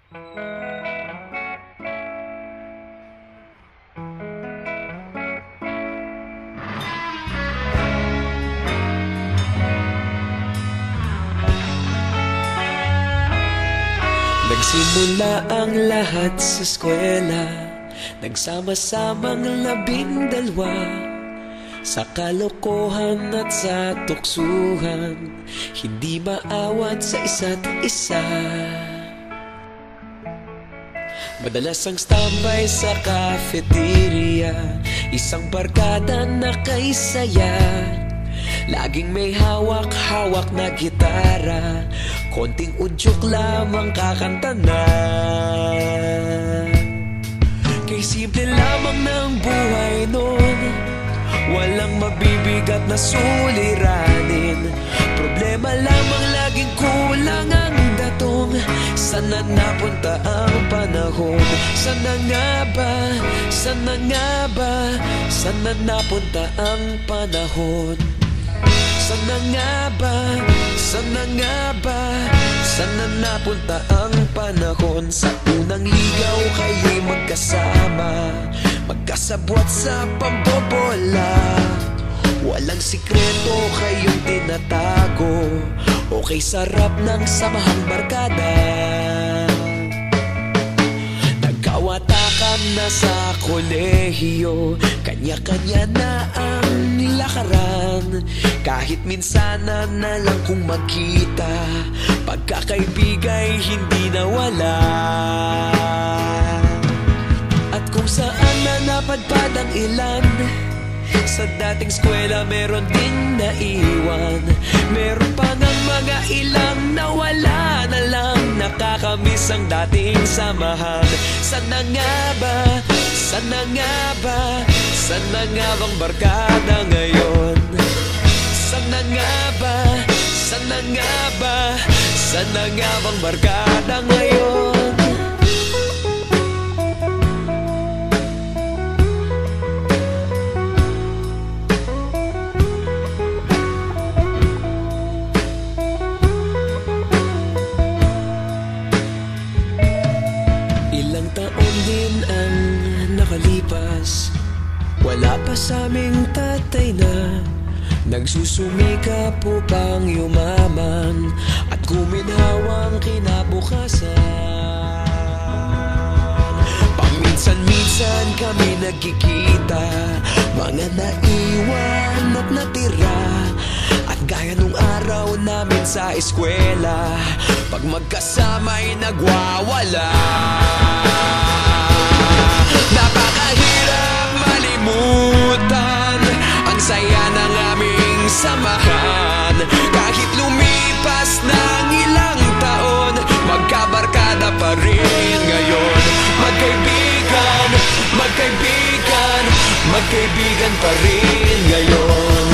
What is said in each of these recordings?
Nagsimula ang lahat sa eskwela, nagsama-samang 12 sa kalokohan at sa tuksuhan, hindi maawat sa isa't isa. Madalas ang standby sa cafeteria, isang barkada na kay saya. Laging may hawak-hawak na gitara, konting udyok lamang kakanta na. Kay simple lamang ng buhay nun, walang mabibigat na suliranin. Problema lamang laging kulang ang datong. Sana napunta ang panahon? Sana nga ba? Sana nga ba? Sana napunta ang panahon? Sana nga ba? Sana nga ba? Sana napunta ang panahon? Sa unang ligaw kayo'y magkasama, magkasabwat sa pambobola. Walang sikreto kayong tinatago, okay sarap ng samahang barkada. Nagkawatakan na sa kolehiyo, kanya-kanya na ang nilakaran. Kahit minsan na lang kung magkita, pagkakaibigay hindi nawala. At kung saan na napadpad ang ilan, sa dating eskwela meron ding naiwan. Meron pa ng mga ilang nawala na lang, nakakamiss ang dating samahan. Sana nga ba? Sana nga ba? Sana nga bang barkada ngayon? Sana nga ba? Sana nga ba? Sana nga bang barkada ngayon? Ilang taon din ang nakalipas, wala pa sa aming tatay na nagsusumikap upang yumaman at guminhawang kinabukasan. Paminsan-minsan kami nagkikita, mga naiwan at natira. At gaya nung araw namin sa eskwela, pag magkasama'y nagwawala. Napakahirap malimutan ang saya ng aming samahan. Kahit lumipas ng ilang taon, magkabarkada pa rin ngayon. Magkaibigan, magkaibigan, magkaibigan pa rin ngayon.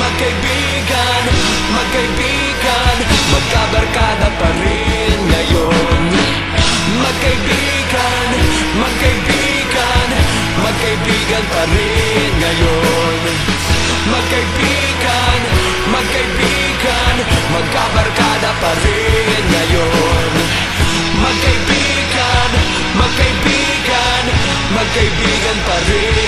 Magkaibigan, magkaibigan, magkabarkada pa rin ngayon. Magkaibigan, magkaibigan, magkaibigan pa rin ngayon. Magkaibigan, magkaibigan, magkabarkada pa rin ngayon. Magkaibigan, magkaibigan, magkaibigan pa rin